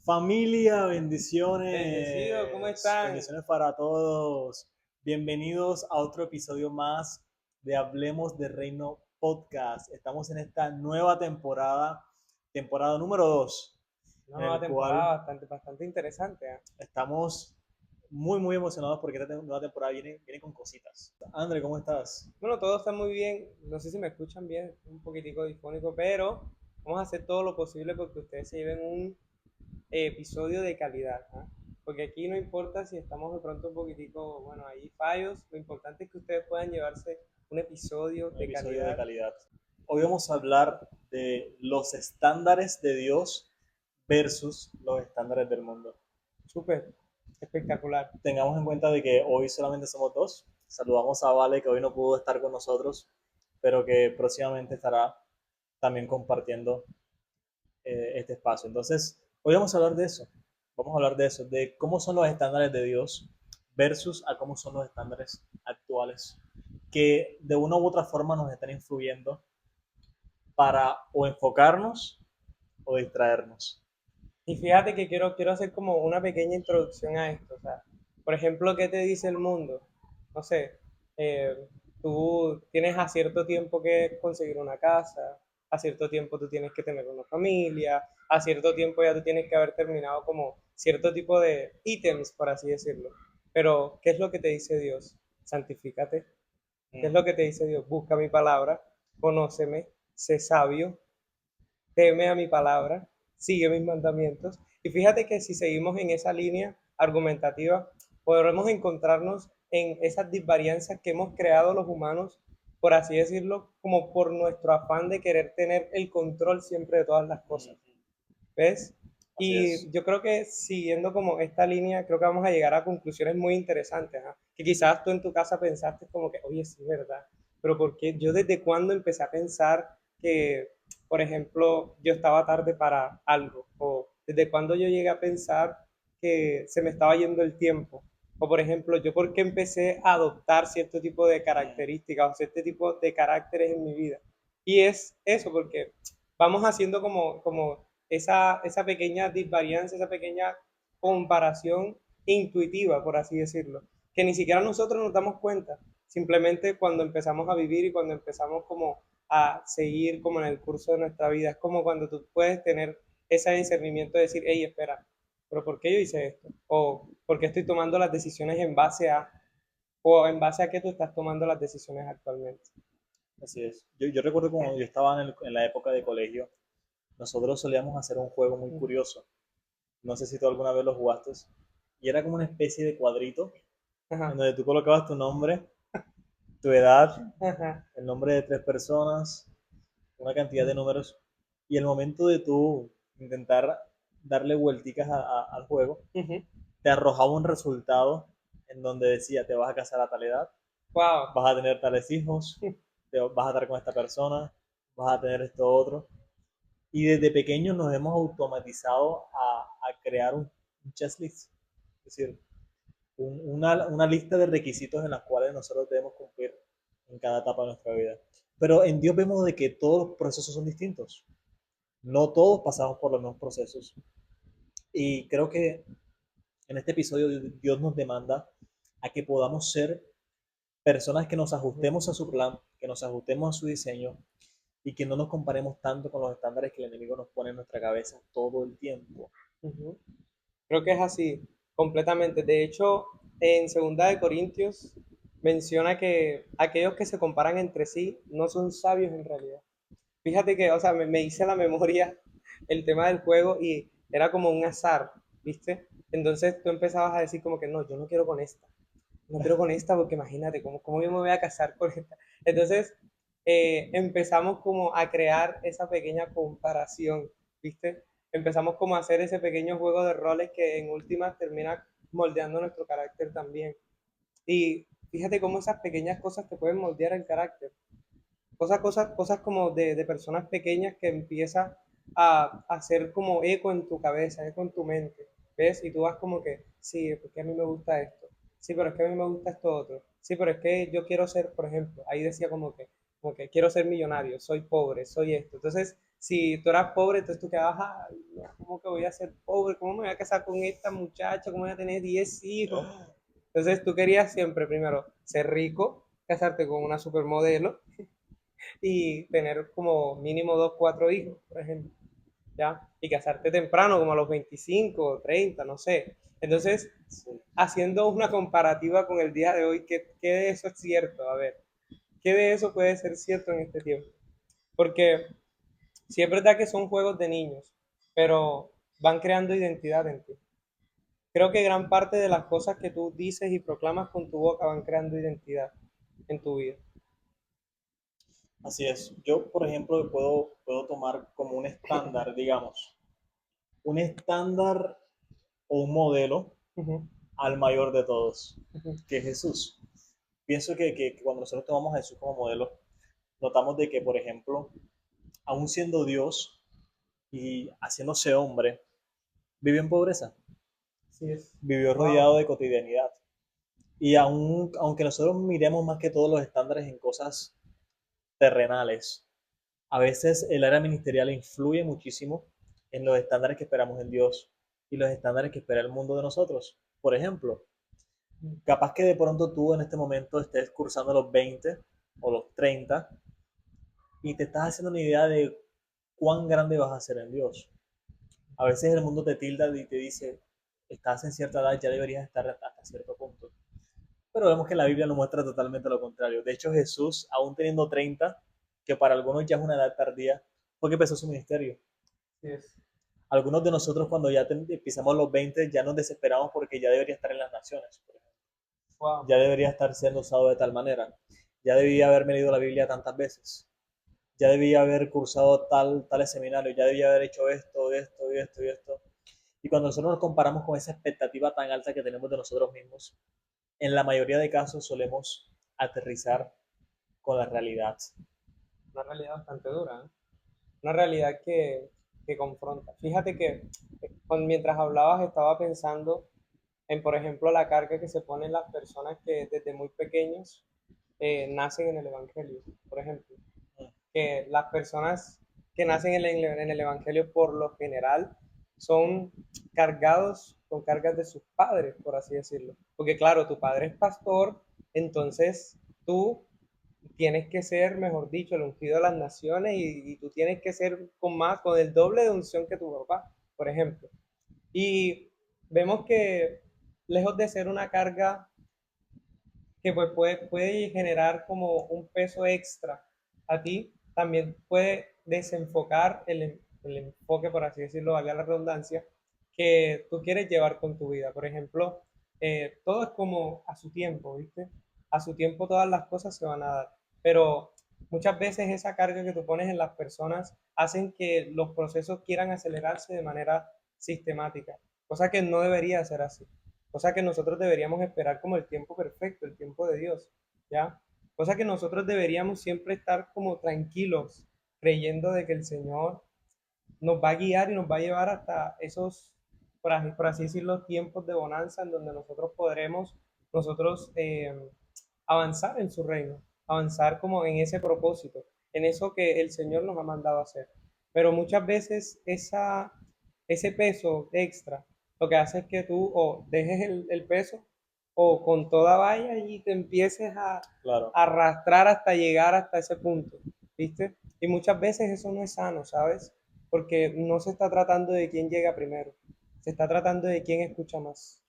Familia, Bendecido, ¿cómo están? bendiciones para todos. Bienvenidos a otro episodio más de Hablemos de Reino Podcast. Estamos en esta nueva temporada, temporada número 2, Una en nueva el cual temporada bastante interesante, ¿eh? estamos muy emocionados porque esta nueva temporada viene con cositas. André, ¿cómo estás? Bueno, todo está muy bien. No sé si me escuchan bien, un poquitico difónico, pero vamos a hacer todo lo posible porque ustedes se lleven un episodio de calidad, ¿ah? Porque aquí no importa si estamos de pronto un poquitico, bueno, hay fallos, lo importante es que ustedes puedan llevarse un episodio Un de episodio de calidad. calidad. Hoy vamos a hablar de los estándares de Dios versus los estándares del mundo. Súper espectacular. Tengamos en cuenta de que hoy solamente somos dos. Saludamos a Vale, que hoy no pudo estar con nosotros, pero que próximamente estará también compartiendo este espacio. Entonces, hoy vamos a hablar de eso. Vamos a hablar de eso, de cómo son los estándares de Dios versus a cómo son los estándares actuales, que de una u otra forma nos están influyendo para o enfocarnos o distraernos. Y fíjate que quiero hacer como una pequeña introducción a esto. O sea, por ejemplo, ¿qué te dice el mundo? No sé, eh, tú tienes a cierto tiempo que conseguir una casa, a cierto tiempo tú tienes que tener una familia, a cierto tiempo ya tú tienes que haber terminado como cierto tipo de ítems, por así decirlo. Pero, ¿qué es lo que te dice Dios? Santifícate. ¿Qué es lo que te dice Dios? Busca mi palabra, conóceme, sé sabio, teme a mi palabra, sigue mis mandamientos. Y fíjate que si seguimos en esa línea argumentativa, podremos encontrarnos en esas disvarianzas que hemos creado los humanos, por así decirlo, como por nuestro afán de querer tener el control siempre de todas las cosas. ¿Ves? Así es. Y yo creo que siguiendo como esta línea, creo que vamos a llegar a conclusiones muy interesantes, ¿ah? Que quizás tú en tu casa pensaste como que, oye, sí, ¿verdad? Pero ¿por qué? Yo desde cuándo empecé a pensar que, por ejemplo, yo estaba tarde para algo, o desde cuándo yo llegué a pensar que se me estaba yendo el tiempo, o por ejemplo, yo por qué empecé a adoptar cierto tipo de características o cierto tipo de caracteres en mi vida. Y es eso, porque vamos haciendo como esa pequeña disvariancia, esa pequeña comparación intuitiva, por así decirlo, que ni siquiera nosotros nos damos cuenta, simplemente cuando empezamos a vivir y cuando empezamos como a seguir como en el curso de nuestra vida, es como cuando tú puedes tener ese discernimiento de decir, hey, espera, pero ¿por qué yo hice esto? O ¿por qué estoy tomando las decisiones en base a, o en base a qué tú estás tomando las decisiones actualmente? Así es. Yo recuerdo cuando yo estaba en la época de colegio, nosotros solíamos hacer un juego muy curioso. No sé si tú alguna vez lo jugaste. Y era como una especie de cuadrito en Ajá, donde tú colocabas tu nombre, tu edad, ajá. el nombre de tres personas, una cantidad de números. Y el momento de tú intentar darle vuelticas al juego, Uh-huh. te arrojaba un resultado en donde decía, te vas a casar a tal edad, Wow. vas a tener tales hijos, vas a estar con esta persona, vas a tener esto otro. Y desde pequeños nos hemos automatizado a crear un checklist, es decir, una lista de requisitos en las cuales nosotros debemos cumplir en cada etapa de nuestra vida. Pero en Dios vemos de que todos los procesos son distintos. No todos pasamos por los mismos procesos. Y creo que en este episodio Dios nos demanda a que podamos ser personas que nos ajustemos a su plan, que nos ajustemos a su diseño y que no nos comparemos tanto con los estándares que el enemigo nos pone en nuestra cabeza todo el tiempo. Uh-huh. Creo que es así, completamente. De hecho, en Segunda de Corintios menciona que aquellos que se comparan entre sí no son sabios en realidad. Fíjate que, o sea, me hice la memoria el tema del juego y era como un azar, ¿viste? Entonces tú empezabas a decir como que no, yo no quiero con esta, no quiero con esta porque imagínate, ¿cómo yo me voy a casar con esta? Entonces empezamos como a crear esa pequeña comparación, ¿viste? Empezamos como a hacer ese pequeño juego de roles que en últimas termina moldeando nuestro carácter también. Y fíjate cómo esas pequeñas cosas te pueden moldear el carácter. Cosas como de personas pequeñas que empiezan a hacer como eco en tu cabeza, eco en tu mente, ¿ves? Y tú vas como que, sí, porque a mí me gusta esto, sí, pero es que a mí me gusta esto otro, sí, pero es que yo quiero ser, por ejemplo, ahí decía como que quiero ser millonario, soy pobre, soy esto. Entonces si tú eras pobre, entonces tú quedabas, "Ay, no, ¿cómo que voy a ser pobre? ¿Cómo me voy a casar con esta muchacha? ¿Cómo voy a tener 10 hijos? Entonces tú querías siempre primero ser rico, casarte con una supermodelo y tener como mínimo 2, 4 hijos, por ejemplo, ¿ya? Y casarte temprano, como a los 25, 30, no sé. Entonces, Sí. haciendo una comparativa con el día de hoy, ¿qué de eso es cierto? A ver, ¿qué de eso puede ser cierto en este tiempo? Porque sí es verdad que son juegos de niños, pero van creando identidad en ti. Creo que gran parte de las cosas que tú dices y proclamas con tu boca van creando identidad en tu vida. Así es. Yo, por ejemplo, puedo tomar como un estándar, digamos, un estándar o un modelo Ujú, al mayor de todos, ujú. que es Jesús. Pienso que cuando nosotros tomamos a Jesús como modelo, notamos de que, por ejemplo, aún siendo Dios y haciéndose hombre, vivió en pobreza, Así es. vivió rodeado Wow. de cotidianidad. Y aunque nosotros miremos más que todos los estándares en cosas terrenales, a veces el área ministerial influye muchísimo en los estándares que esperamos en Dios y los estándares que espera el mundo de nosotros. Por ejemplo, capaz que de pronto tú en este momento estés cursando los 20 o los 30 y te estás haciendo una idea de cuán grande vas a ser en Dios. A veces el mundo te tilda y te dice, estás en cierta edad, ya deberías estar hasta cierto punto. Pero vemos que la Biblia nos muestra totalmente lo contrario. De hecho, Jesús, aún teniendo 30, que para algunos ya es una edad tardía, fue que empezó su ministerio. Así es. Algunos de nosotros cuando ya pisamos los 20 ya nos desesperamos porque ya debería estar en las naciones, por ejemplo. Wow. Ya debería estar siendo usado de tal manera. Ya debía haberme leído la Biblia tantas veces. Ya debía haber cursado tales seminarios. Ya debía haber hecho esto, esto, y esto, y esto. Y cuando nosotros nos comparamos con esa expectativa tan alta que tenemos de nosotros mismos, en la mayoría de casos solemos aterrizar con la realidad. Una realidad bastante dura, ¿eh? Una realidad que confronta. Fíjate que mientras hablabas estaba pensando en, por ejemplo, la carga que se ponen las personas que desde muy pequeños nacen en el Evangelio, por ejemplo. Que las personas que nacen en el Evangelio por lo general son cargados con cargas de sus padres, por así decirlo. Porque claro, tu padre es pastor, entonces tú tienes que ser, mejor dicho, el ungido de las naciones y tú tienes que ser con el doble de unción que tu papá, por ejemplo. Y vemos que lejos de ser una carga que pues puede generar como un peso extra a ti, también puede desenfocar el enfoque, por así decirlo, valga la redundancia, que tú quieres llevar con tu vida. Por ejemplo, todo es como a su tiempo, ¿viste? A su tiempo todas las cosas se van a dar, pero muchas veces esa carga que tú pones en las personas hacen que los procesos quieran acelerarse de manera sistemática, cosa que no debería ser así. Cosa que nosotros deberíamos esperar como el tiempo perfecto, el tiempo de Dios, ¿ya? Cosa que nosotros deberíamos siempre estar como tranquilos, creyendo de que el Señor nos va a guiar y nos va a llevar hasta esos, por así decirlo, tiempos de bonanza en donde nosotros podremos, nosotros avanzar en su reino, avanzar como en ese propósito, en eso que el Señor nos ha mandado a hacer. Pero muchas veces ese peso extra lo que hace es que tú o dejes el peso o con toda valla y te empieces a Claro. arrastrar hasta llegar hasta ese punto, ¿viste? Y muchas veces eso no es sano, ¿sabes? Porque no se está tratando de quién llega primero, se está tratando de quién escucha más.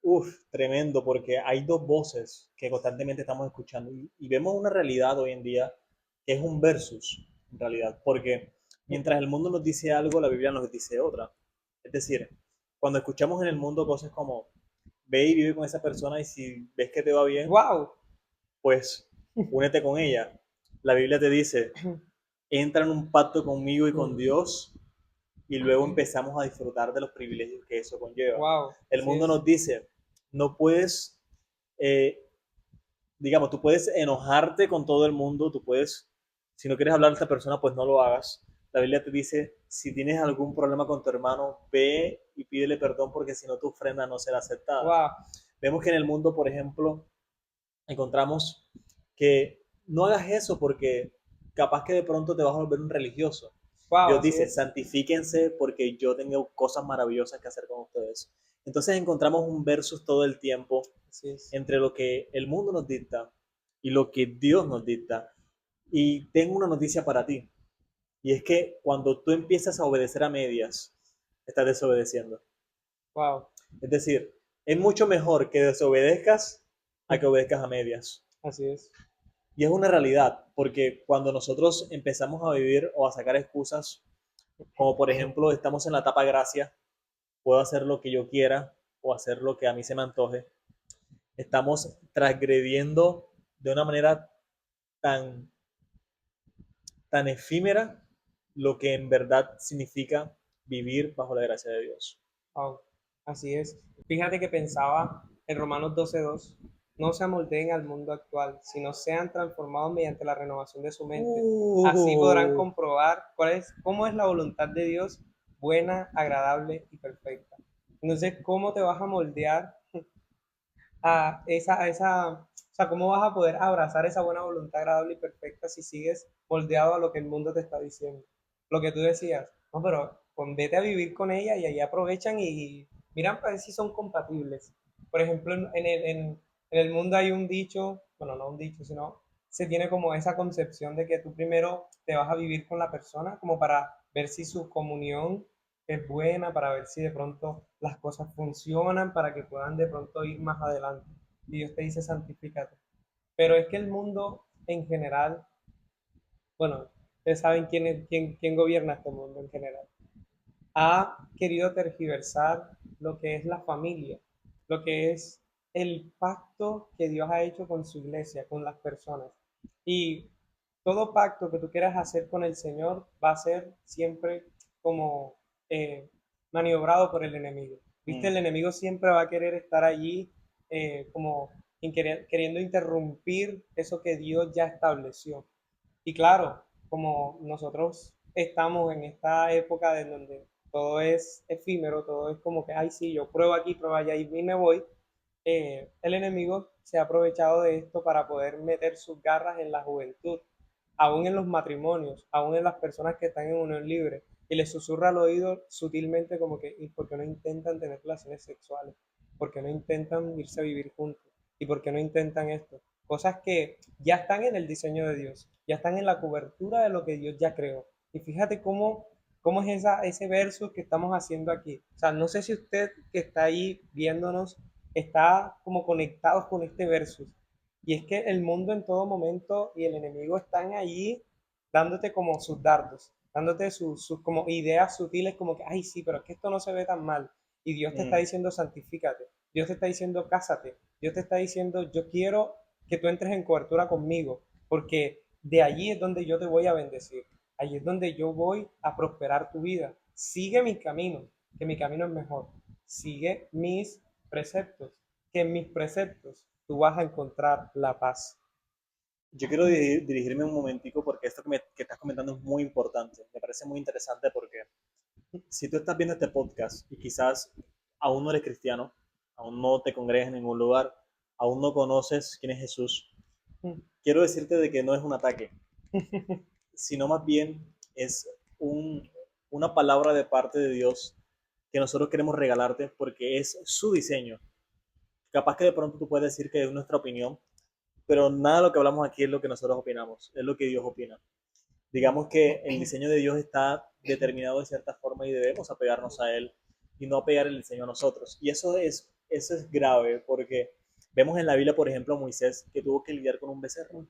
Uf, tremendo, porque hay dos voces que constantemente estamos escuchando y vemos una realidad hoy en día que es un versus, en realidad, porque mientras el mundo nos dice algo, la Biblia nos dice otra. Es decir, cuando escuchamos en el mundo cosas como ve y vive con esa persona y si ves que te va bien, ¡Wow! pues únete con ella. La Biblia te dice, entra en un pacto conmigo y con Dios y luego empezamos a disfrutar de los privilegios que eso conlleva. ¡Wow! El Así mundo es. nos dice, no puedes, eh, digamos, tú puedes enojarte con todo el mundo, tú puedes, si no quieres hablar a esta persona, pues no lo hagas. La Biblia te dice, si tienes algún problema con tu hermano, ve y pídele perdón porque si no tu ofrenda no será aceptada. ¡Wow! Vemos que en el mundo, por ejemplo, encontramos que no hagas eso porque capaz que de pronto te vas a volver un religioso. Wow, Dios así dice, es. santifíquense porque yo tengo cosas maravillosas que hacer con ustedes. Entonces encontramos un versus todo el tiempo Así es. entre lo que el mundo nos dicta y lo que Dios nos dicta. Y tengo una noticia para ti, y es que cuando tú empiezas a obedecer a medias, estás desobedeciendo. Wow, Es decir, es mucho mejor que desobedezcas a que obedezcas a medias. así es. Y es una realidad, porque cuando nosotros empezamos a vivir o a sacar excusas, como por ejemplo estamos en la etapa gracia, puedo hacer lo que yo quiera o hacer lo que a mí se me antoje, estamos transgrediendo de una manera tan, tan efímera lo que en verdad significa vivir bajo la gracia de Dios. Wow, así es. Fíjate que pensaba en Romanos 12:2, no se amoldeen al mundo actual, sino sean transformados mediante la renovación de su mente. Así podrán Uh, comprobar cómo es la voluntad de Dios, buena, agradable y perfecta. Entonces, ¿cómo te vas a moldear o sea, cómo vas a poder abrazar esa buena voluntad agradable y perfecta si sigues moldeado a lo que el mundo te está diciendo? Lo que tú decías, no, pero vete a vivir con ella y ahí aprovechan y miran para ver si son compatibles. Por ejemplo, en el mundo hay un dicho, bueno, no un dicho, sino se tiene como esa concepción de que tú primero te vas a vivir con la persona como para ver si su comunión es buena, para ver si de pronto las cosas funcionan, para que puedan de pronto ir más adelante. Y Dios te dice, santifícate. Pero es que el mundo en general, bueno, ustedes saben quién gobierna este mundo en general, ha querido tergiversar lo que es la familia, lo que es el pacto que Dios ha hecho con su iglesia, con las personas. Y todo pacto que tú quieras hacer con el Señor va a ser siempre como eh, maniobrado por el enemigo. ¿Viste? mm, El enemigo siempre va a querer estar allí como queriendo interrumpir eso que Dios ya estableció. Y claro, como nosotros estamos en esta época de donde todo es efímero, todo es como que, ay, sí, yo pruebo aquí, pruebo allá y me voy, el enemigo se ha aprovechado de esto para poder meter sus garras en la juventud, aún en los matrimonios, aún en las personas que están en unión libre, y les susurra al oído sutilmente como que, ¿y por qué no intentan tener relaciones sexuales? ¿Por qué no intentan irse a vivir juntos? ¿Y por qué no intentan esto? Cosas que ya están en el diseño de Dios, ya están en la cobertura de lo que Dios ya creó. Y fíjate cómo es ese verso que estamos haciendo aquí. O sea, no sé si usted que está ahí viéndonos está como conectados con este versus. Y es que el mundo en todo momento y el enemigo están allí dándote como sus dardos, dándote sus como ideas sutiles como que, ay, sí, pero es que esto no se ve tan mal. Y Dios te está mm. diciendo, santifícate. Dios te está diciendo, cásate. Dios te está diciendo, yo quiero que tú entres en cobertura conmigo, porque de allí es donde yo te voy a bendecir. Allí es donde yo voy a prosperar tu vida. Sigue mi camino, que mi camino es mejor. Sigue mis preceptos, que en mis preceptos tú vas a encontrar la paz. Yo quiero dirigirme un momentico porque esto que estás comentando es muy importante. Me parece muy interesante porque si tú estás viendo este podcast y quizás aún no eres cristiano, aún no te congregas en ningún lugar, aún no conoces quién es Jesús, quiero decirte de que no es un ataque, sino más bien es un, una palabra de parte de Dios que nosotros queremos regalarte porque es su diseño. Capaz que de pronto tú puedes decir que es nuestra opinión, pero nada de lo que hablamos aquí es lo que nosotros opinamos, es lo que Dios opina. Digamos que el diseño de Dios está determinado de cierta forma y debemos apegarnos a él y no apegar el diseño a nosotros. Y eso es grave porque vemos en la Biblia, por ejemplo, a Moisés que tuvo que lidiar con un becerro.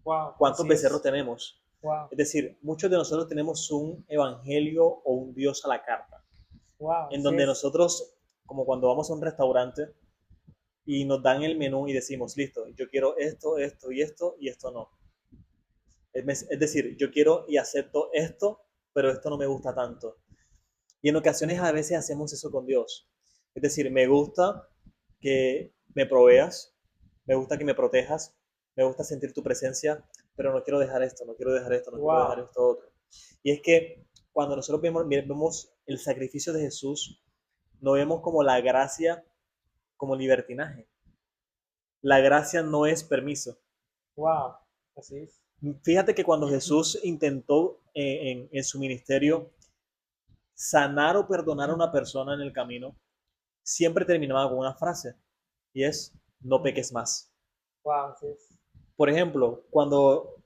Wow, ¿Cuántos así becerros es. tenemos? Wow, Es decir, muchos de nosotros tenemos un evangelio o un Dios a la carta, wow, en así donde es. nosotros, como cuando vamos a un restaurante y nos dan el menú y decimos, listo, yo quiero esto, esto y esto no. Es decir, yo quiero y acepto esto, pero esto no me gusta tanto. Y en ocasiones a veces hacemos eso con Dios. Es decir, me gusta que me proveas, me gusta que me protejas, me gusta sentir tu presencia, pero no quiero dejar esto, no quiero dejar esto, no quiero dejar Wow, esto otro. Y es que cuando nosotros vemos el sacrificio de Jesús, no vemos como la gracia como libertinaje. La gracia no es permiso. wow, así es. Fíjate que cuando Jesús intentó en su ministerio sanar o perdonar a una persona en el camino, siempre terminaba con una frase y es, no peques más. Wow, sí. Por ejemplo, cuando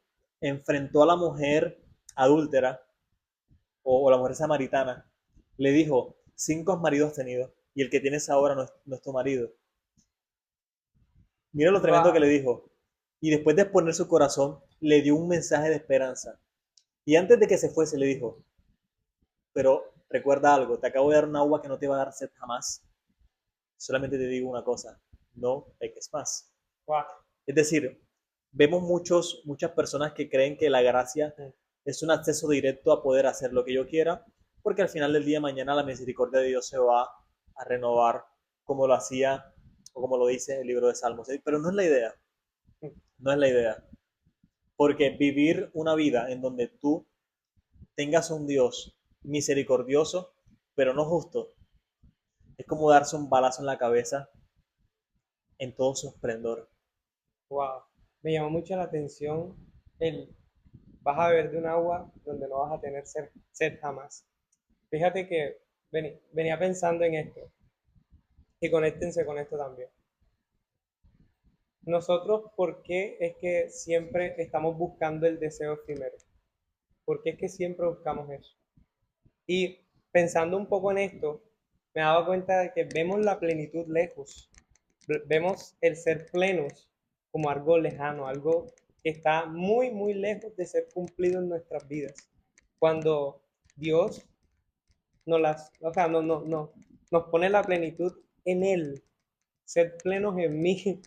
enfrentó a la mujer adúltera o la mujer samaritana, le dijo, cinco maridos has tenido y el que tienes ahora no es tu marido. Mira lo tremendo que le Wow, dijo. Y después de exponer su corazón, le dio un mensaje de esperanza. Y antes de que se fuese, le dijo, pero recuerda algo, te acabo de dar un agua que no te va a dar sed jamás. Solamente te digo una cosa, no peques más. wow. Es decir, vemos muchas personas que creen que la gracia es un acceso directo a poder hacer lo que yo quiera, porque al final del día de mañana la misericordia de Dios se va a renovar como lo hacía o como lo dice el libro de Salmos. Pero no es la idea, no es la idea. Porque vivir una vida en donde tú tengas un Dios misericordioso, pero no justo, es como darse un balazo en la cabeza en todo su esplendor. Wow. Me llamó mucho la atención el vas a beber de un agua donde no vas a tener sed jamás. Fíjate que venía pensando en esto y conéctense con esto también. Nosotros, ¿por qué es que siempre estamos buscando el deseo efímero? ¿Por qué es que siempre buscamos eso? Y pensando un poco en esto, me he dado cuenta de que vemos la plenitud lejos, vemos el ser plenos como algo lejano, algo que está muy, muy lejos de ser cumplido en nuestras vidas. Cuando Dios o sea, nos pone la plenitud en Él, ser plenos en mí,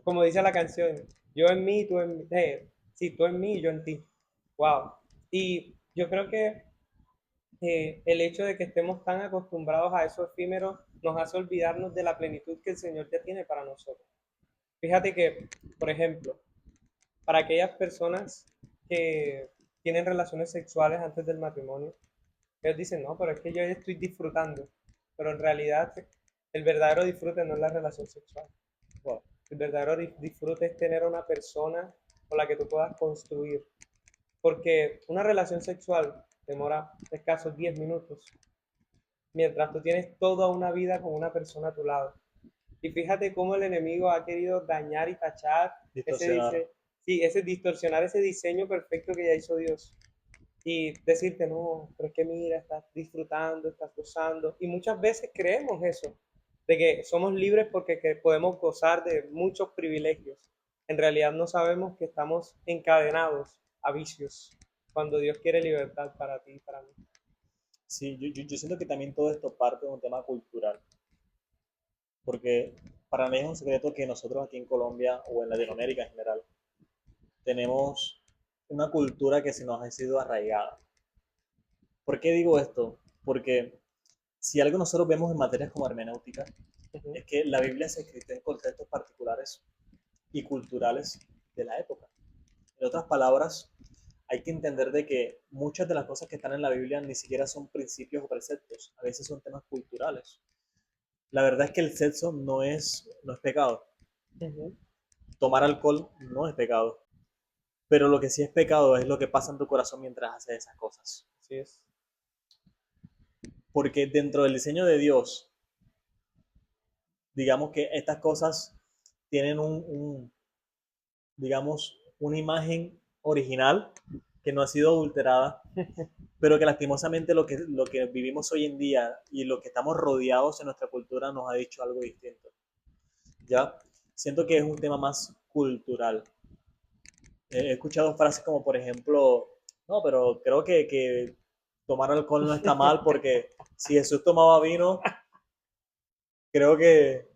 como dice la canción, yo en mí, tú en mí, sí, tú en mí y yo en ti. Wow. Y yo creo que el hecho de que estemos tan acostumbrados a eso efímero nos hace olvidarnos de la plenitud que el Señor ya tiene para nosotros. Fíjate que, por ejemplo, para aquellas personas que tienen relaciones sexuales antes del matrimonio, ellos dicen, no, pero es que yo ya estoy disfrutando. Pero en realidad, el verdadero disfrute no es la relación sexual. Wow. El verdadero disfrute es tener a una persona con la que tú puedas construir. Porque una relación sexual demora escasos 10 minutos, mientras tú tienes toda una vida con una persona a tu lado. Y fíjate cómo el enemigo ha querido dañar y tachar Distorsionar. sí, ese distorsionar ese diseño perfecto que ya hizo Dios. Y decirte, no, pero es que mira, estás disfrutando, estás gozando. Y muchas veces creemos eso, de que somos libres porque que podemos gozar de muchos privilegios. En realidad no sabemos que estamos encadenados a vicios cuando Dios quiere libertad para ti y para mí. Sí, yo siento que también todo esto parte de un tema cultural, porque para mí es un secreto que nosotros aquí en Colombia o en Latinoamérica en general tenemos una cultura que se nos ha sido arraigada. ¿Por qué digo esto? Porque si algo nosotros vemos en materias como hermenéutica, Ujú, es que la Biblia se escribe en contextos particulares y culturales de la época. En otras palabras, hay que entender de que muchas de las cosas que están en la Biblia ni siquiera son principios o preceptos, a veces son temas culturales. La verdad es que el sexo no es pecado, ujú. tomar alcohol no es pecado, pero lo que sí es pecado es lo que pasa en tu corazón mientras haces esas cosas. Así es. Porque dentro del diseño de Dios, digamos que estas cosas tienen digamos, una imagen original que no ha sido adulterada, pero que lastimosamente lo que vivimos hoy en día y lo que estamos rodeados en nuestra cultura nos ha dicho algo distinto. ¿Ya? Siento que es un tema más cultural. He escuchado frases como, por ejemplo, no, pero creo que tomar alcohol no está mal porque si Jesús tomaba vino, creo que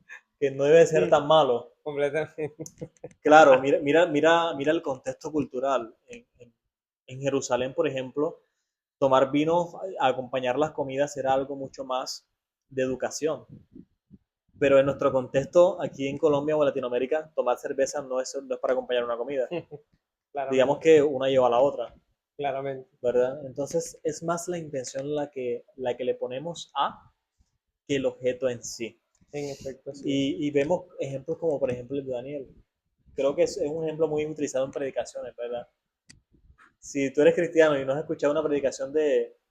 no debe ser Sí, tan malo. completamente. Claro, mira el contexto cultural. En Jerusalén, por ejemplo, tomar vino, acompañar las comidas era algo mucho más de educación. Pero en nuestro contexto, aquí en Colombia o en Latinoamérica, tomar cerveza no es para acompañar una comida. Digamos Claramente, que una lleva a la otra, claramente. ¿verdad? Entonces es más la intención la que le ponemos a que el objeto en sí. En efecto, así es. Y vemos ejemplos como por ejemplo el de Daniel. Creo que es un ejemplo muy utilizado en predicaciones, ¿verdad? si tú eres cristiano y no has escuchado una predicación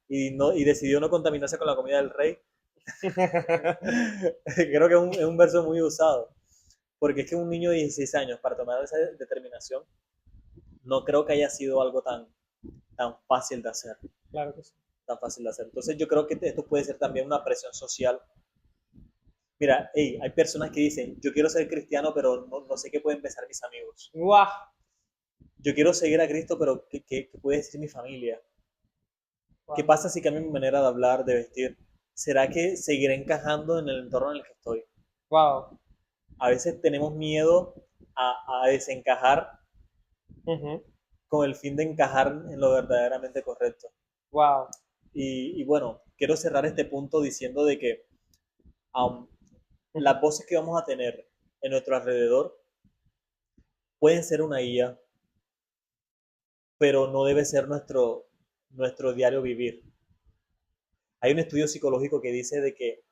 y decidió no contaminarse con la comida del rey, creo que es un verso muy usado. Porque es que un niño de 16 años para tomar esa determinación no creo que haya sido algo tan fácil de hacer. Claro que sí. Tan fácil de hacer. Entonces yo creo que esto puede ser también una presión social. Mira, hey, hay personas que dicen, yo quiero ser cristiano, pero no sé qué pueden pensar mis amigos. ¡Guau! Yo quiero seguir a Cristo, pero ¿qué puede decir mi familia? ¿Qué ¡Guau! pasa si cambio mi manera de hablar, de vestir? ¿Será que seguiré encajando en el entorno en el que estoy? ¡Guau! A veces tenemos miedo a desencajar Ujú. con el fin de encajar en lo verdaderamente correcto. ¡Guau! Y bueno, quiero cerrar este punto diciendo de que um, Ujú. las voces que vamos a tener en nuestro alrededor pueden ser una guía, pero no debe ser nuestro diario vivir. Hay un estudio psicológico que dice de que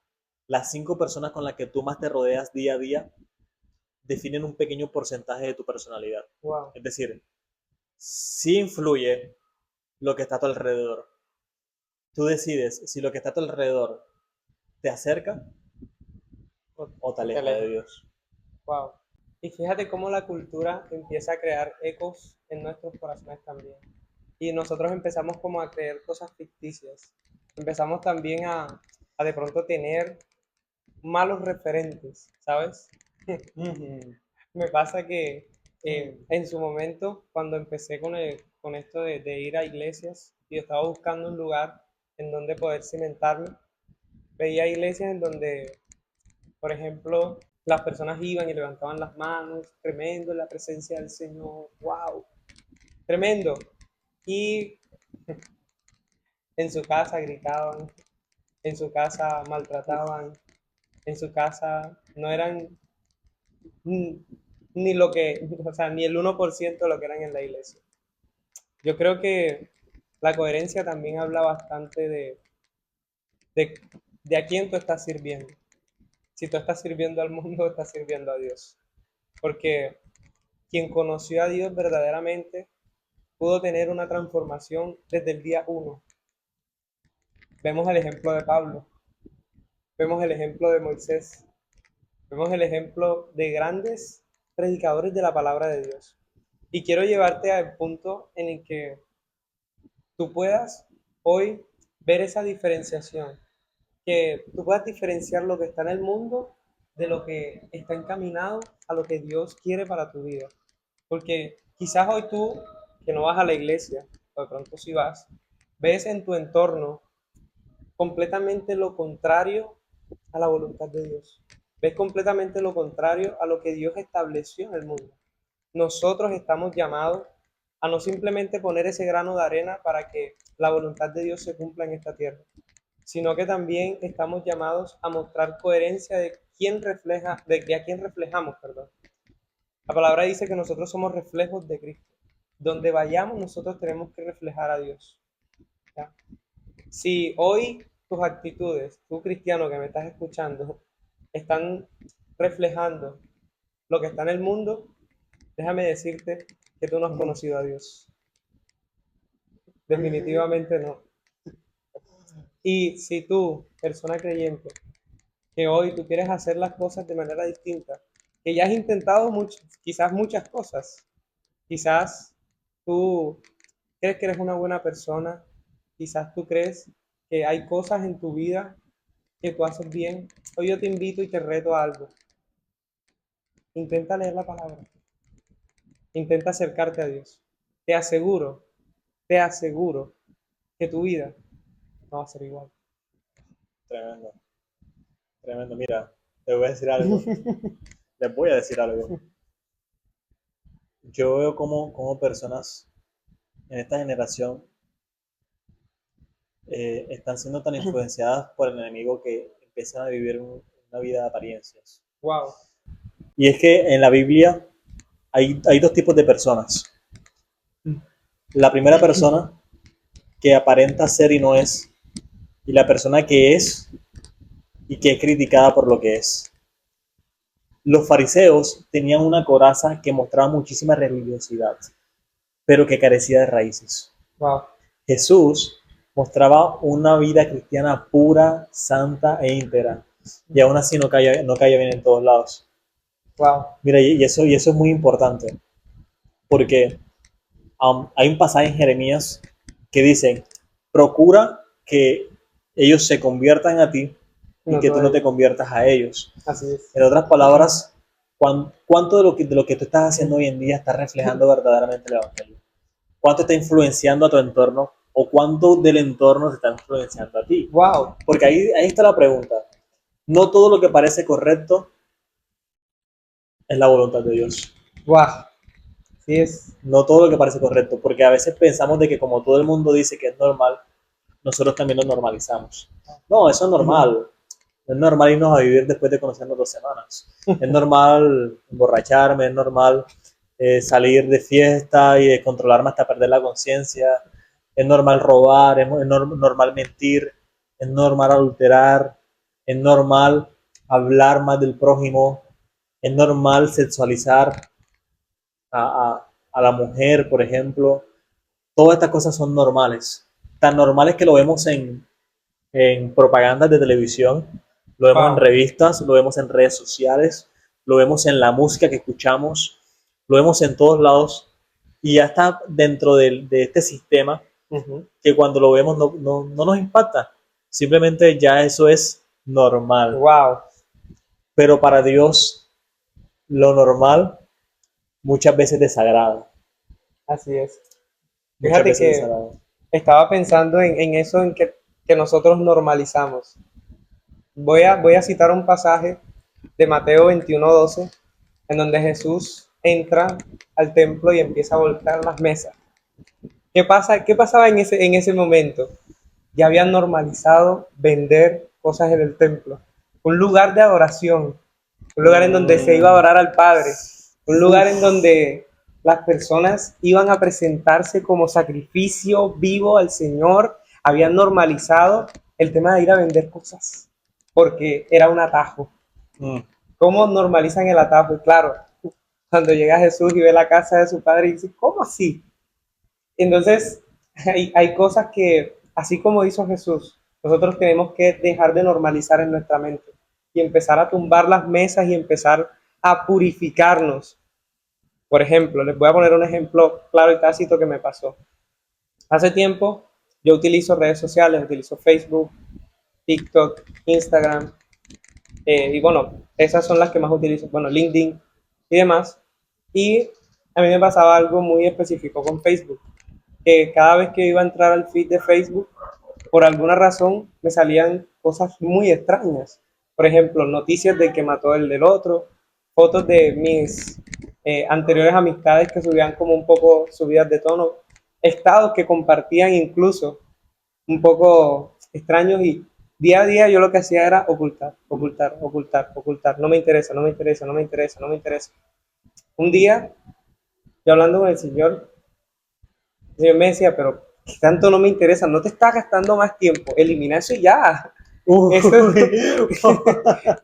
las 5 personas con las que tú más te rodeas día a día definen un pequeño porcentaje de tu personalidad. ¡Guau! Es decir, sí influye lo que está a tu alrededor. Tú decides si lo que está a tu alrededor te acerca o te O te aleja de aleja. Dios. ¡Guau! Y fíjate cómo la cultura empieza a crear ecos en nuestros corazones también. Y nosotros empezamos como a creer cosas ficticias. Empezamos también a de pronto tener malos referentes, ¿sabes? Ujú. Me pasa que en su momento, cuando empecé con esto de ir a iglesias, y yo estaba buscando un lugar en donde poder cimentarme, veía iglesias en donde, por ejemplo, las personas iban y levantaban las manos, tremendo la presencia del Señor, wow, tremendo. Y en su casa gritaban, en su casa Uf, maltrataban, en su casa no eran ni lo que, o sea, ni el 1% de lo que eran en la iglesia. Yo creo que la coherencia también habla bastante de, de a quién tú estás sirviendo. Si tú estás sirviendo al mundo, estás sirviendo a Dios. Porque quien conoció a Dios verdaderamente pudo tener una transformación desde el día uno. Vemos el ejemplo de Pablo, vemos el ejemplo de Moisés, vemos el ejemplo de grandes predicadores de la palabra de Dios. Y quiero llevarte al punto en el que tú puedas hoy ver esa diferenciación, que tú puedas diferenciar lo que está en el mundo de lo que está encaminado a lo que Dios quiere para tu vida. Porque quizás hoy tú, que no vas a la iglesia, o de pronto si vas, ves en tu entorno completamente lo contrario a la voluntad de Dios. Ves completamente lo contrario a lo que Dios estableció en el mundo. Nosotros estamos llamados a no simplemente poner ese grano de arena para que la voluntad de Dios se cumpla en esta tierra, sino que también estamos llamados a mostrar coherencia de quién refleja, de a quién reflejamos, perdón. La palabra dice que nosotros somos reflejos de Cristo. Donde vayamos, nosotros tenemos que reflejar a Dios. ¿Ya? Si hoy tus actitudes, tú cristiano que me estás escuchando, están reflejando lo que está en el mundo, déjame decirte que tú no has ujú. conocido a Dios. Definitivamente no. Y si tú, persona creyente, que hoy tú quieres hacer las cosas de manera distinta, que ya has intentado quizás muchas cosas, quizás tú crees que eres una buena persona, quizás tú crees que hay cosas en tu vida que tú haces bien, hoy yo te invito y te reto a algo. Intenta leer la palabra, intenta acercarte a Dios. Te aseguro, te aseguro que tu vida no va a ser igual. Tremendo, tremendo. Mira, te voy a decir algo. Les voy a decir algo. Yo veo como personas en esta generación están siendo tan influenciadas por el enemigo que empiezan a vivir una vida de apariencias. Wow. Y es que en la Biblia hay 2 tipos de personas. La primera persona que aparenta ser y no es, y la persona que es y que es criticada por lo que es. Los fariseos tenían una coraza que mostraba muchísima religiosidad, pero que carecía de raíces. Wow, Jesús mostraba una vida cristiana pura, santa e íntegra. Y aún así no caía bien en todos lados. wow, Mira, y eso es muy importante, porque hay un pasaje en Jeremías que dice, procura que ellos se conviertan a ti y no que tú todo no te ello. conviertas a ellos. Así es. En otras palabras, ¿cuánto de lo que tú estás haciendo hoy en día está reflejando verdaderamente el Evangelio? ¿Cuánto está influenciando a tu entorno o cuánto del entorno te está influenciando a ti? Wow, Porque ahí está la pregunta. No todo lo que parece correcto es la voluntad de Dios. wow, sí es. No todo lo que parece correcto, porque a veces pensamos de que como todo el mundo dice que es normal, nosotros también lo normalizamos. No, eso es normal. Es normal irnos a vivir después de conocernos 2 semanas. Es normal emborracharme, es normal salir de fiesta y controlarme hasta perder la conciencia. Es normal robar, es normal mentir, es normal adulterar, es normal hablar más del prójimo, es normal sexualizar a la mujer, por ejemplo. Todas estas cosas son normales. Tan normales que lo vemos en propagandas de televisión, lo vemos en Wow. revistas, lo vemos en redes sociales, lo vemos en la música que escuchamos, lo vemos en todos lados y ya está dentro de este sistema Ujú. que cuando lo vemos no nos impacta. Simplemente ya eso es normal. Wow, Pero para Dios lo normal muchas veces desagrada. así es. Muchas Fíjate veces que desagrada. estaba pensando en eso que nosotros normalizamos. Voy a citar un pasaje de Mateo 21:12, en donde Jesús entra al templo y empieza a volcar las mesas. ¿Qué pasa? ¿Qué pasaba en ese momento? Ya habían normalizado vender cosas en el templo. Un lugar de adoración, un lugar en donde se iba a Mm, adorar al Padre, un lugar en uf, donde las personas iban a presentarse como sacrificio vivo al Señor. Habían normalizado el tema de ir a vender cosas, porque era un atajo. mm, ¿Cómo normalizan el atajo? Y claro, cuando llega Jesús y ve la casa de su padre y dice, ¿cómo así? Entonces, hay cosas que, así como hizo Jesús, nosotros tenemos que dejar de normalizar en nuestra mente y empezar a tumbar las mesas y empezar a purificarnos. Por ejemplo, les voy a poner un ejemplo claro y tácito que me pasó. Hace tiempo yo utilizo redes sociales, utilizo Facebook, TikTok, Instagram, y bueno, esas son las que más utilizo, bueno, LinkedIn y demás. Y a mí me pasaba algo muy específico con Facebook, que cada vez que iba a entrar al feed de Facebook, por alguna razón me salían cosas muy extrañas. Por ejemplo, noticias de que mató el del otro, fotos de mis anteriores amistades que subían como un poco subidas de tono, estados que compartían incluso un poco extraños y día a día yo lo que hacía era ocultar, ocultar, ocultar, ocultar. No me interesa, no me interesa, no me interesa, no me interesa. Un día, yo hablando con el señor me decía, pero ¿qué tanto no me interesa? No te está gastando más tiempo, elimina eso y ya. Eso es, uy.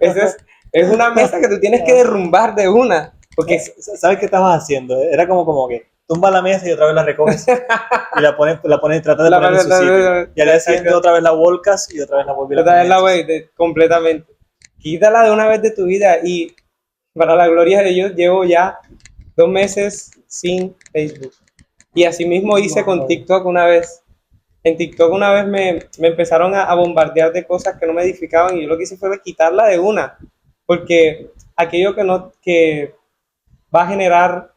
eso es una mesa que tú tienes que derrumbar de una. Porque ¿Sabes qué estabas haciendo? Era como que tumba la mesa y otra vez la recoges y la pones, tratas de ponerla en su sitio. Y al día siguiente otra vez la volcas y otra vez la vuelves a otra poner vez en la su wey, sitio. completamente. Quítala de una vez de tu vida y para la gloria de Dios llevo ya 2 meses sin Facebook. Y así mismo hice con Wow. TikTok una vez. En TikTok una vez me empezaron a bombardear de cosas que no me edificaban y yo lo que hice fue quitarla de una. Porque aquello que no, que va a generar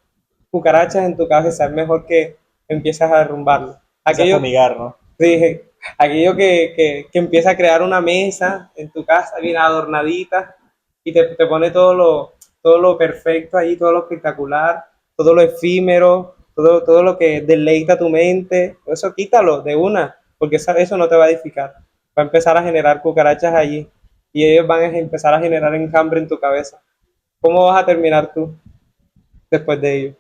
cucarachas en tu cabeza es mejor que empiezas a derrumbarlo. Empieza a Aquello, fumigar, ¿no? dije, aquello que empieza a crear una mesa en tu casa bien adornadita y te pone todo lo perfecto ahí, todo lo espectacular, todo lo efímero, todo lo que deleita tu mente, eso quítalo de una, porque eso no te va a edificar. Va a empezar a generar cucarachas allí y ellos van a empezar a generar enjambre en tu cabeza. ¿Cómo vas a terminar tú después de ello?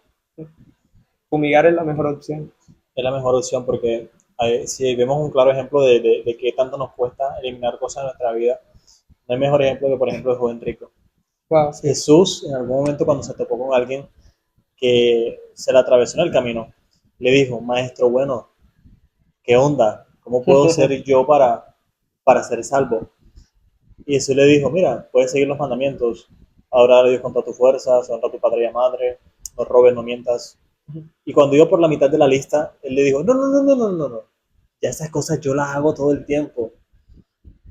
Fumigar es la mejor opción. Es la mejor opción porque si vemos un claro ejemplo de qué tanto nos cuesta eliminar cosas de nuestra vida, no hay mejor ejemplo que, por ejemplo, el joven rico. Wow, sí. Jesús, en algún momento cuando se topó con alguien que se le atravesó en el camino, le dijo, maestro, bueno, ¿qué onda? ¿Cómo puedo ser yo para ser salvo? Y Jesús le dijo, mira, puedes seguir los mandamientos, adorar a Dios con todas tus fuerzas, honra a tu padre y a madre, no robes, no mientas. Y cuando iba por la mitad de la lista, él le dijo, no, no, no, no, no, no, no. Ya esas cosas yo las hago todo el tiempo.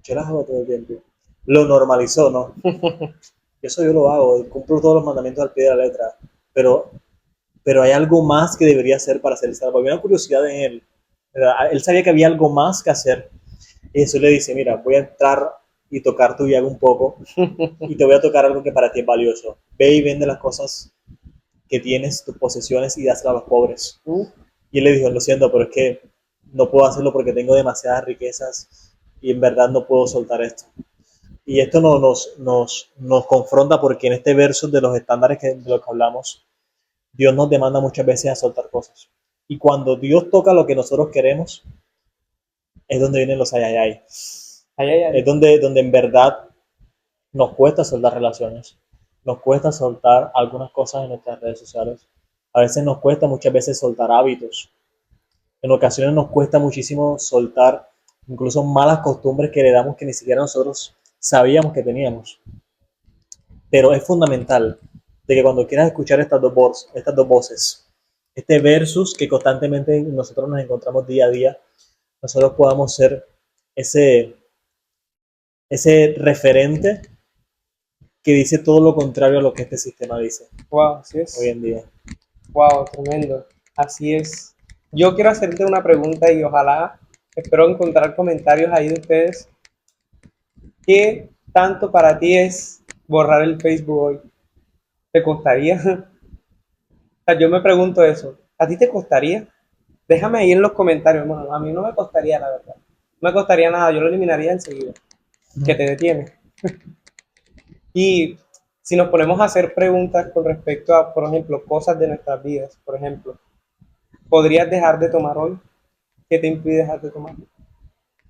Yo las hago todo el tiempo. Lo normalizó, ¿no? Eso yo lo hago, cumplo todos los mandamientos al pie de la letra. Pero, pero hay algo más que debería hacer para ser salvo. Había una curiosidad en él. ¿Verdad? Él sabía que había algo más que hacer. Y Jesús le dice, mira, voy a entrar y tocar tu llaga un poco y te voy a tocar algo que para ti es valioso. Ve y vende las cosas que tienes, tus posesiones y dáselas a los pobres. Y él le dijo, lo siento, pero es que no puedo hacerlo porque tengo demasiadas riquezas y en verdad no puedo soltar esto. Y esto nos confronta porque en este verso de los estándares de los que hablamos, Dios nos demanda muchas veces a soltar cosas. Y cuando Dios toca lo que nosotros queremos, es donde vienen los ay, ay, ay. Ay, ay, ay. Es donde en verdad nos cuesta soltar relaciones, nos cuesta soltar algunas cosas en nuestras redes sociales, a veces nos cuesta muchas veces soltar hábitos, en ocasiones nos cuesta muchísimo soltar incluso malas costumbres que heredamos que ni siquiera nosotros sabíamos que teníamos. Pero es fundamental de que cuando quieras escuchar estas dos voces, este versus que constantemente nosotros nos encontramos día a día, nosotros podamos ser ese, ese referente que dice todo lo contrario a lo que este sistema dice Wow, así hoy es. en día. Wow, tremendo. Así es. Yo quiero hacerte una pregunta y ojalá espero encontrar comentarios ahí de ustedes. ¿Qué tanto para ti es borrar el Facebook hoy? ¿Te costaría? O sea, yo me pregunto eso. ¿A ti te costaría? Déjame ahí en los comentarios, hermano. A mí no me costaría, la verdad. No me costaría nada. Yo lo eliminaría enseguida. Que te detiene. Y si nos ponemos a hacer preguntas con respecto a, por ejemplo, cosas de nuestras vidas, por ejemplo, ¿podrías dejar de tomar hoy? ¿Qué te impide dejar de tomar?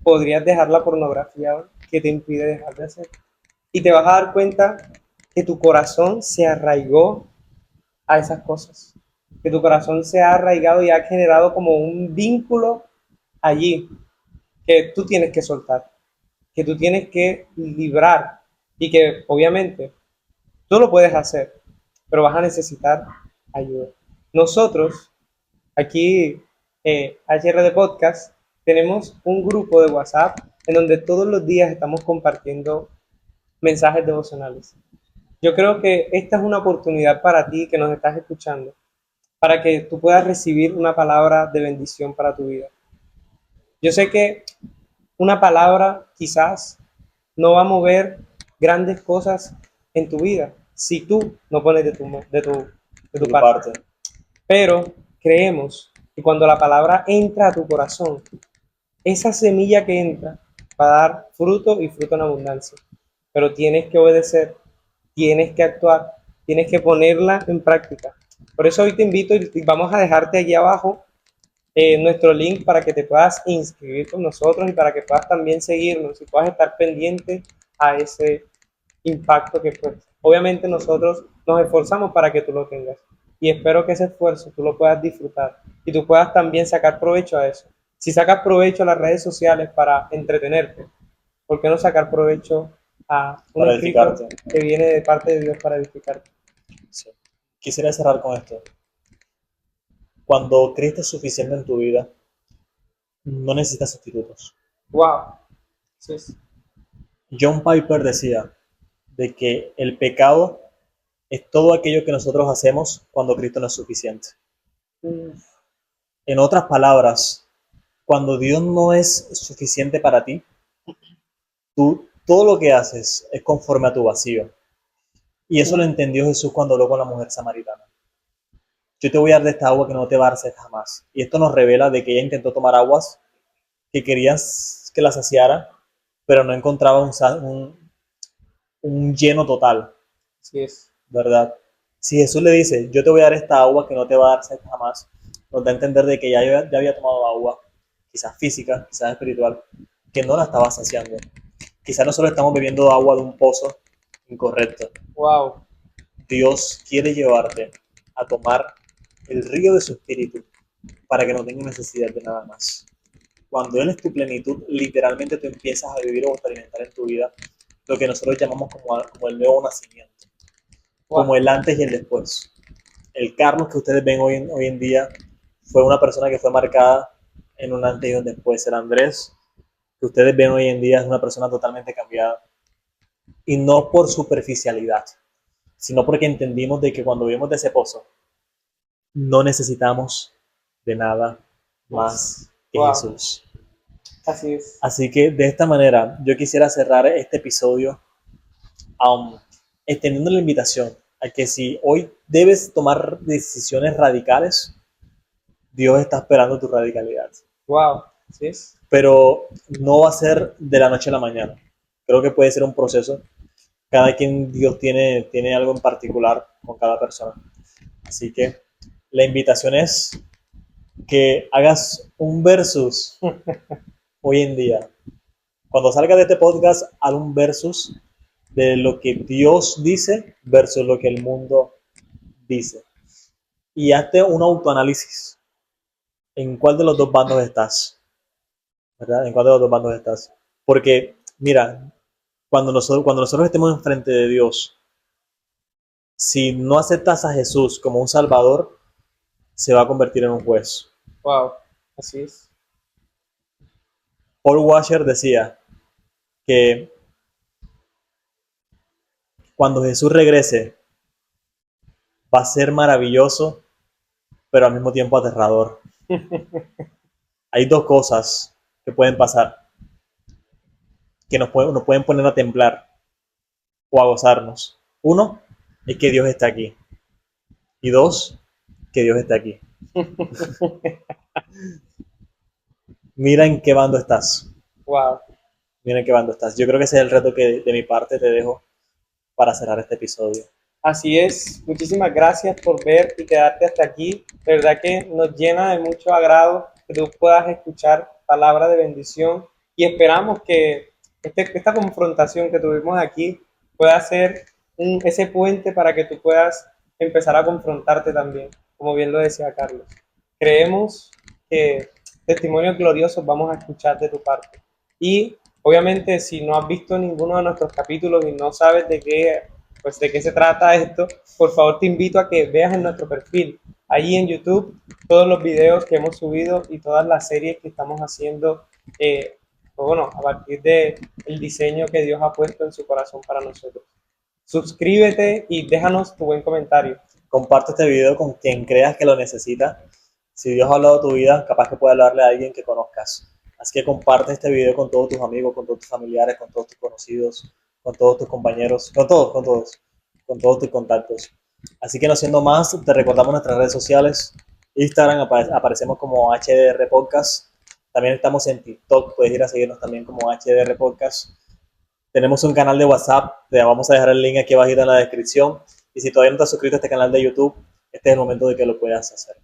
¿Podrías dejar la pornografía hoy? ¿Qué te impide dejar de hacer? Y te vas a dar cuenta que tu corazón se arraigó a esas cosas, que tu corazón se ha arraigado y ha generado como un vínculo allí que tú tienes que soltar, que tú tienes que librar y que obviamente tú lo puedes hacer, pero vas a necesitar ayuda. Nosotros, aquí, HR de Podcast, tenemos un grupo de WhatsApp en donde todos los días estamos compartiendo mensajes devocionales. Yo creo que esta es una oportunidad para ti que nos estás escuchando, para que tú puedas recibir una palabra de bendición para tu vida. Yo sé que una palabra quizás no va a mover grandes cosas en tu vida si tú no pones de tu Tu parte. parte. Pero creemos que cuando la palabra entra a tu corazón, esa semilla que entra va a dar fruto y fruto en abundancia. Pero tienes que obedecer, tienes que actuar, tienes que ponerla en práctica. Por eso hoy te invito y vamos a dejarte allí abajo nuestro link para que te puedas inscribir con nosotros y para que puedas también seguirnos y puedas estar pendiente a ese impacto que pues obviamente nosotros nos esforzamos para que tú lo tengas y espero que ese esfuerzo tú lo puedas disfrutar y tú puedas también sacar provecho a eso. Si sacas provecho a las redes sociales para entretenerte, ¿por qué no sacar provecho a un Para escrito edificarte. que viene de parte de Dios para edificarte? Sí. Quisiera cerrar con esto. Cuando Cristo es suficiente en tu vida, no necesitas sustitutos. Wow. Sí, sí. John Piper decía de que el pecado es todo aquello que nosotros hacemos cuando Cristo no es suficiente. En otras palabras, cuando Dios no es suficiente para ti, tú todo lo que haces es conforme a tu vacío. Y eso lo entendió Jesús cuando habló con la mujer samaritana. Yo te voy a dar de esta agua que no te va a dar sed jamás. Y esto nos revela de que ella intentó tomar aguas que querías que la saciara, pero no encontraba un lleno total, Así es. ¿verdad? Si Jesús le dice, yo te voy a dar esta agua que no te va a dar sed jamás, nos da a entender de que ya había tomado agua, quizás física, quizás espiritual, que no la estaba saciando. Quizás nosotros estamos bebiendo agua de un pozo incorrecto. Wow. Dios quiere llevarte a tomar el río de su espíritu para que no tengas necesidad de nada más. cuando Él es tu plenitud, literalmente tú empiezas a vivir o experimentar en tu vida lo que nosotros llamamos como el nuevo nacimiento, como Wow. el antes y el después. El Carlos que ustedes ven hoy en día fue una persona que fue marcada en un antes y un después. El Andrés que ustedes ven hoy en día es una persona totalmente cambiada. Y no por superficialidad, sino porque entendimos de que cuando vivimos de ese pozo, no necesitamos de nada Más. más que Wow. Jesús. Así es. Así que de esta manera yo quisiera cerrar este episodio um, extendiendo la invitación a que si hoy debes tomar decisiones radicales, Dios está esperando tu radicalidad. Wow. Así es. Pero no va a ser de la noche a la mañana. Creo que puede ser un proceso. Cada quien, Dios tiene algo en particular con cada persona. Así que la invitación es que hagas un versus hoy en día. Cuando salga de este podcast, haz un versus de lo que Dios dice versus lo que el mundo dice. Y hazte un autoanálisis. ¿En cuál de los dos bandos estás? ¿Verdad? ¿En cuál de los dos bandos estás? Porque, mira, cuando nosotros estemos enfrente de Dios, si no aceptas a Jesús como un salvador, se va a convertir en un juez. Wow. Así es. Paul Washer decía que cuando Jesús regrese, va a ser maravilloso, pero al mismo tiempo aterrador. Hay dos cosas que pueden pasar, que nos pueden poner a temblar o a gozarnos. Uno, es que Dios está aquí. Y dos, que Dios está aquí. Mira en qué bando estás. Wow. Mira en qué bando estás. Yo creo que ese es el reto que de mi parte te dejo para cerrar este episodio. Así es, muchísimas gracias por ver y quedarte hasta aquí. De verdad que nos llena de mucho agrado que tú puedas escuchar palabras de bendición y esperamos que esta confrontación que tuvimos aquí pueda ser ese puente para que tú puedas empezar a confrontarte también, como bien lo decía Carlos. Creemos que testimonios gloriosos vamos a escuchar de tu parte. Y obviamente si no has visto ninguno de nuestros capítulos y no sabes de qué se trata esto, por favor te invito a que veas en nuestro perfil, allí en YouTube, todos los videos que hemos subido y todas las series que estamos haciendo, bueno, a partir del diseño que Dios ha puesto en su corazón para nosotros. Suscríbete y déjanos tu buen comentario. Comparte este video con quien creas que lo necesita. Si Dios ha hablado de tu vida, capaz que puede hablarle a alguien que conozcas. Así que comparte este video con todos tus amigos, con todos tus familiares, con todos tus conocidos, con todos tus compañeros, con todos tus contactos. Así que no siendo más, te recordamos nuestras redes sociales. Instagram aparecemos como HDR Podcast. También estamos en TikTok, puedes ir a seguirnos también como HDR Podcast. Tenemos un canal de WhatsApp, te vamos a dejar el link aquí abajo en la descripción. Y si todavía no te has suscrito a este canal de YouTube, este es el momento de que lo puedas hacer.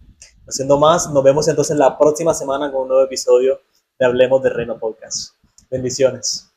No siendo más, nos vemos entonces la próxima semana con un nuevo episodio de Hablemos de Reino Podcast. Bendiciones.